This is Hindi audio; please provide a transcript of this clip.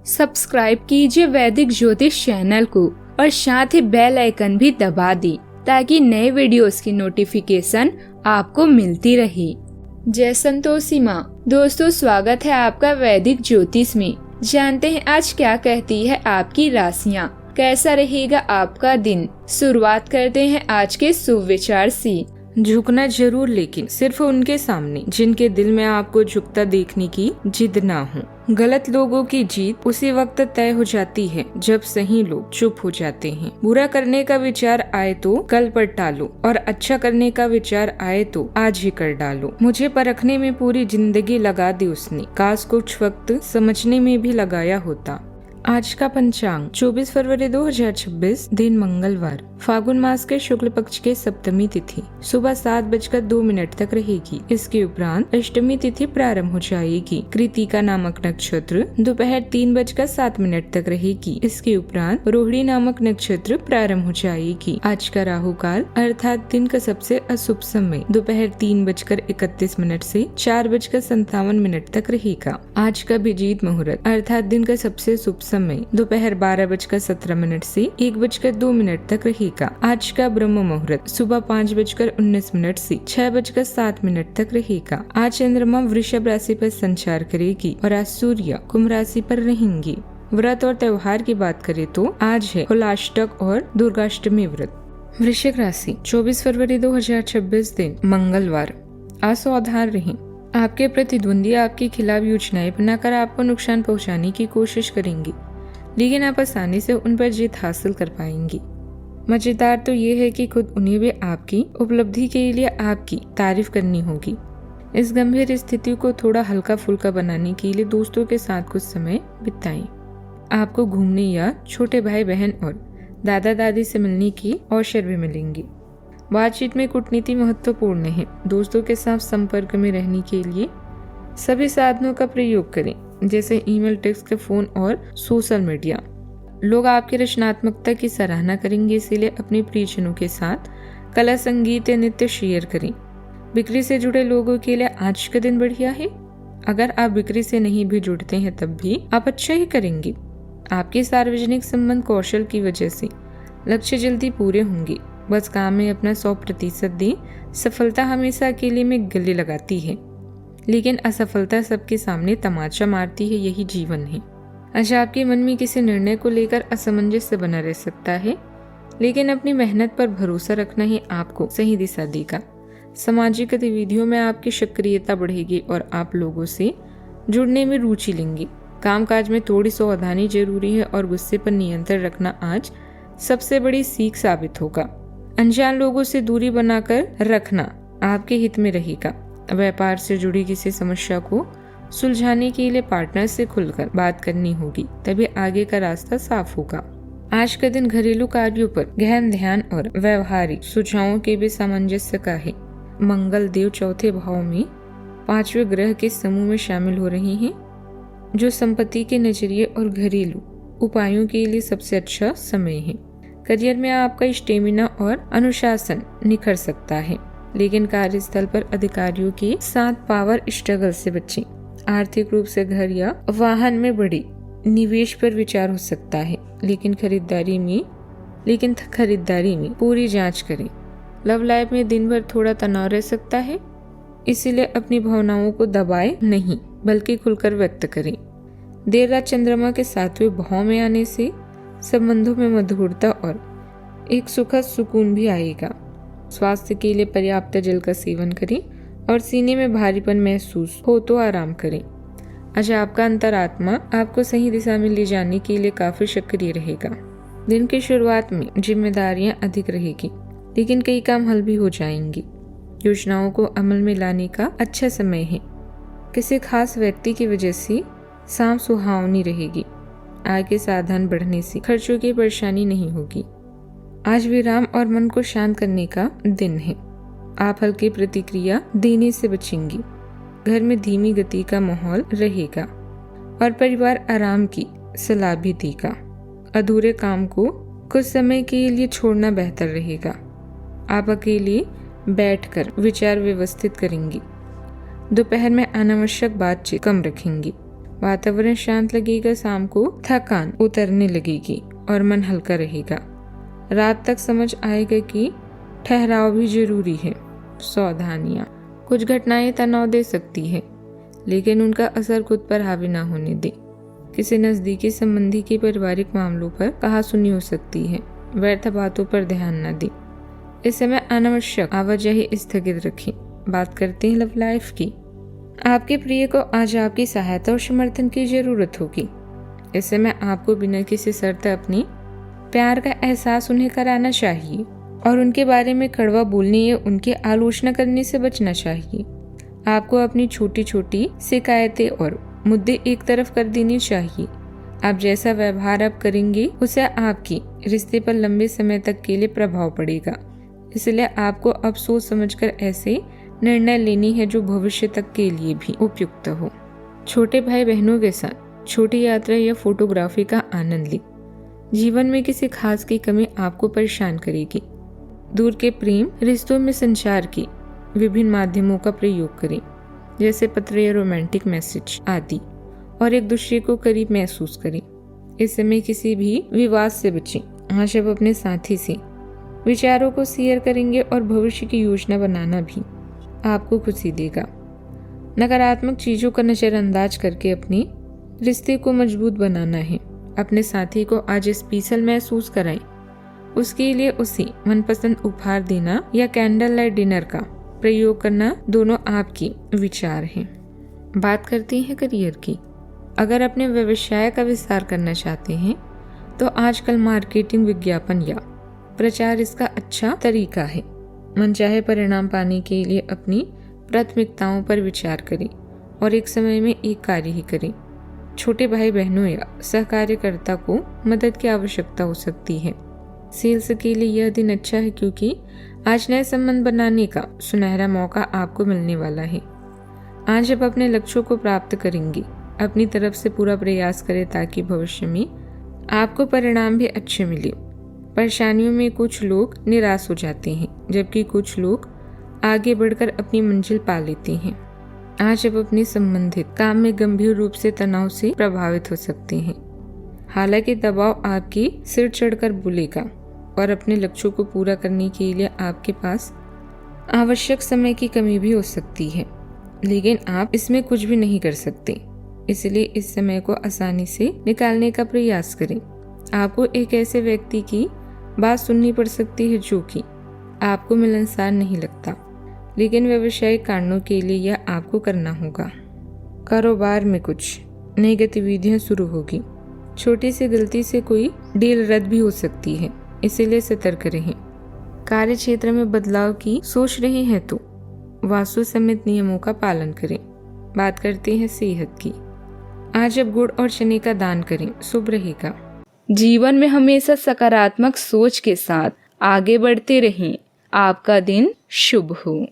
सब्सक्राइब कीजिए वैदिक ज्योतिष चैनल को और साथ ही बेल आइकन भी दबा दी ताकि नए वीडियोस की नोटिफिकेशन आपको मिलती रहे। जय संतोषी माँ। दोस्तों, स्वागत है आपका वैदिक ज्योतिष में। जानते हैं आज क्या कहती है आपकी राशियाँ, कैसा रहेगा आपका दिन। शुरुआत करते हैं आज के शुभ विचार से। झुकना जरूर, लेकिन सिर्फ उनके सामने जिनके दिल में आपको झुकता देखने की जिद ना हो। गलत लोगों की जीत उसी वक्त तय हो जाती है जब सही लोग चुप हो जाते हैं। बुरा करने का विचार आए तो कल पर टालो और अच्छा करने का विचार आए तो आज ही कर डालो। मुझे परखने में पूरी जिंदगी लगा दी उसने, काश कुछ वक्त समझने में भी लगाया होता। आज का पंचांग 24 फरवरी 2026, दिन मंगलवार, फागुन मास के शुक्ल पक्ष के सप्तमी तिथि सुबह 7:02 तक रहेगी। इसके उपरांत अष्टमी तिथि प्रारंभ हो जाएगी। कृतिका नामक नक्षत्र दोपहर 3:07 तक रहेगी। इसके उपरांत रोहिणी नामक नक्षत्र प्रारंभ हो जाएगी। आज का राहु काल अर्थात दिन का सबसे अशुभ समय दोपहर 3:31 से 4:57 तक रहेगा। आज का अभिजीत मुहूर्त अर्थात दिन का सबसे शुभ समय दोपहर 12:17 से 1:02 तक रहेगा। आज का ब्रह्म मुहूर्त सुबह 5:19 से 6:07 तक रहेगा। आज चंद्रमा वृषभ राशि पर संचार करेगी और आज सूर्य कुंभ राशि पर रहेंगी। व्रत और त्योहार की बात करें तो आज है होलाष्टक और दुर्गाष्टमी व्रत। वृश्चिक राशि 24 फरवरी 2026, दिन मंगलवार, असावधान रहें। आपके प्रतिद्वंदी आपके खिलाफ योजनाएं बनाकर आपको नुकसान पहुंचाने की कोशिश करेंगे, लेकिन आप आसानी से उन पर जीत हासिल कर पाएंगी। मजेदार तो ये है कि खुद उन्हें भी आपकी उपलब्धि के लिए आपकी तारीफ करनी होगी। इस गंभीर स्थिति को थोड़ा हल्का फुल्का बनाने के लिए दोस्तों के साथ कुछ समय बिताएं। आपको घूमने या छोटे भाई बहन और दादा दादी से मिलने की अवसर भी मिलेंगे। बातचीत में कूटनीति महत्वपूर्ण है। दोस्तों के साथ संपर्क में रहने के लिए सभी साधनों का प्रयोग करें, जैसे ईमेल, टेक्स्ट, फोन और सोशल मीडिया। लोग आपकी रचनात्मकता की सराहना करेंगे, इसीलिए अपने प्रियजनों के साथ कला, संगीत या नृत्य शेयर करें। बिक्री से जुड़े लोगों के लिए आज का दिन बढ़िया है। अगर आप बिक्री से नहीं भी जुड़ते हैं तब भी आप अच्छा ही करेंगे। आपके सार्वजनिक संबंध कौशल की वजह से लक्ष्य जल्दी पूरे होंगे। बस काम में अपना 100% दें। सफलता हमेशा अकेले में गले लगाती है, लेकिन असफलता सबके सामने तमाचा मारती है। यही जीवन है। आज आपके मन में किसी निर्णय को लेकर असमंजस बना रह सकता है, लेकिन अपनी मेहनत पर भरोसा रखना ही आपको सही दिशा देगा। सामाजिक गतिविधियों में आपकी सक्रियता बढ़ेगी और आप लोगों से जुड़ने में रुचि लेंगे। कामकाज में थोड़ी सावधानी जरूरी है और गुस्से पर नियंत्रण रखना आज सबसे बड़ी सीख साबित होगा। अनजान लोगों से दूरी बनाकर रखना आपके हित में रहेगा। व्यापार से जुड़ी किसी समस्या को सुलझाने के लिए पार्टनर से खुलकर बात करनी होगी, तभी आगे का रास्ता साफ होगा। आज का दिन घरेलू कार्यों पर गहन ध्यान और व्यवहारिक सुझावों के भी सामंजस्य का है। मंगल देव चौथे भाव में 5वें ग्रह के समूह में शामिल हो रहे हैं, जो संपत्ति के नजरिए और घरेलू उपायों के लिए सबसे अच्छा समय है। करियर में आपका स्टेमिना और अनुशासन निखर सकता है, लेकिन कार्यस्थल पर अधिकारियों के साथ पावर स्ट्रगल से बचें। आर्थिक रूप से घर या वाहन में बड़ी निवेश पर विचार हो सकता है, लेकिन खरीदारी में पूरी जांच करें। लव लाइफ में दिन भर थोड़ा तनाव रह सकता है, इसीलिए अपनी भावनाओं को दबाए नहीं बल्कि खुलकर व्यक्त करें। देर रात चंद्रमा के 7वें भाव में आने से संबंधों में मधुरता और एक सुखद सुकून भी आएगा। स्वास्थ्य के लिए पर्याप्त जल का सेवन करें और सीने में भारीपन महसूस हो तो आराम करें। आज आपका अंतरात्मा आपको सही दिशा में ले जाने के लिए काफी सक्रिय रहेगा। दिन की शुरुआत में जिम्मेदारियां अधिक रहेगी, लेकिन कई काम हल भी हो जाएंगे। योजनाओं को अमल में लाने का अच्छा समय है। किसी खास व्यक्ति की वजह से शाम सुहावनी रहेगी। आय के साधन बढ़ने से खर्चों की परेशानी नहीं होगी। आज विराम और मन को शांत करने का दिन है। आप हल्की प्रतिक्रिया देने से बचेंगी। घर में धीमी गति का माहौल रहेगा और परिवार आराम की सलाह भी देगा। अधूरे काम को कुछ समय के लिए छोड़ना बेहतर रहेगा। आप अकेले बैठकर विचार व्यवस्थित करेंगी। दोपहर में अनावश्यक बातचीत कम रखेंगी। वातावरण शांत लगेगा, शाम को थकान उतरने लगेगी और मन हल्का रहेगा। रात तक समझ आएगा कि ठहराव भी जरूरी है। सावधानियां, कुछ घटनाएं तनाव दे सकती है, लेकिन उनका असर खुद पर हावी ना होने दे। किसी नजदीकी संबंधी के पारिवारिक मामलों पर कहासुनी हो सकती है। व्यर्थ बातों पर ध्यान न दें। इस समय अनावश्यक आवाजाही स्थगित रखें। बात करते हैं लव लाइफ की। आपके प्रिय को आज आपकी सहायता और समर्थन की जरूरत होगी। इस समय आपको बिना किसी शर्त अपनी प्यार का एहसास उन्हें कराना चाहिए और उनके बारे में कड़वा बोलने या उनकी आलोचना करने से बचना चाहिए। आपको अपनी छोटी छोटी शिकायतें और मुद्दे एक तरफ कर देने चाहिए। आप जैसा व्यवहार आप करेंगे उससे आपकी रिश्ते पर लंबे समय तक के लिए प्रभाव पड़ेगा। इसलिए आपको अब सोच समझकर ऐसे निर्णय लेनी है जो भविष्य तक के लिए भी उपयुक्त हो। छोटे भाई बहनों के साथ छोटी यात्रा या फोटोग्राफी का आनंद लें। जीवन में किसी खास की कमी आपको परेशान करेगी। दूर के प्रेम रिश्तों में संचार की विभिन्न माध्यमों का प्रयोग करें, जैसे पत्र या रोमांटिक मैसेज आदि, और एक दूसरे को करीब महसूस करें। इस समय किसी भी विवाद से बचें। आज आप अपने साथी से विचारों को शेयर करेंगे और भविष्य की योजना बनाना भी आपको खुशी देगा। नकारात्मक चीजों का नजरअंदाज करके अपने रिश्ते को मजबूत बनाना है। अपने साथी को आज स्पेशल महसूस कराएं। उसके लिए उसे मनपसंद उपहार देना या कैंडल लाइट डिनर का प्रयोग करना दोनों आपकी विचार हैं। बात करते हैं करियर की। अगर अपने व्यवसाय का विस्तार करना चाहते हैं तो आजकल मार्केटिंग, विज्ञापन या प्रचार इसका अच्छा तरीका है। मनचाहे परिणाम पाने के लिए अपनी प्राथमिकताओं पर विचार करें और एक समय में एक कार्य ही करें। छोटे भाई बहनों या सहकार्यकर्ता को मदद की आवश्यकता हो सकती है। सेल्स के लिए यह दिन अच्छा है क्योंकि आज नए संबंध बनाने का सुनहरा मौका आपको मिलने वाला है। आज आप अपने लक्ष्यों को प्राप्त करेंगे। अपनी तरफ से पूरा प्रयास करें ताकि भविष्य में आपको परिणाम भी अच्छे मिले। परेशानियों में कुछ लोग निराश हो जाते हैं, जबकि कुछ लोग आगे बढ़कर अपनी मंजिल पा लेते हैं। आज आप अपने संबंधित काम में गंभीर रूप से तनाव से प्रभावित हो सकते हैं। हालांकि दबाव आपके सिर चढ़कर बुलेगा और अपने लक्ष्यों को पूरा करने के लिए आपके पास आवश्यक समय की कमी भी हो सकती है, लेकिन आप इसमें कुछ भी नहीं कर सकते। इसलिए इस समय को आसानी से निकालने का प्रयास करें। आपको एक ऐसे व्यक्ति की बात सुननी पड़ सकती है जो कि आपको मिलनसार नहीं लगता, लेकिन व्यावसायिक कारणों के लिए यह आपको करना होगा। कारोबार में कुछ नई गतिविधियां शुरू होगी। छोटी सी गलती से कोई डील रद्द भी हो सकती है, इसीलिए सतर्क रहें। कार्य क्षेत्र में बदलाव की सोच रहे हैं तो वास्तु समेत नियमों का पालन करें। बात करते हैं सेहत की। आज अब गुड़ और चने का दान करें, शुभ रहेगा। जीवन में हमेशा सकारात्मक सोच के साथ आगे बढ़ते रहें। आपका दिन शुभ हो।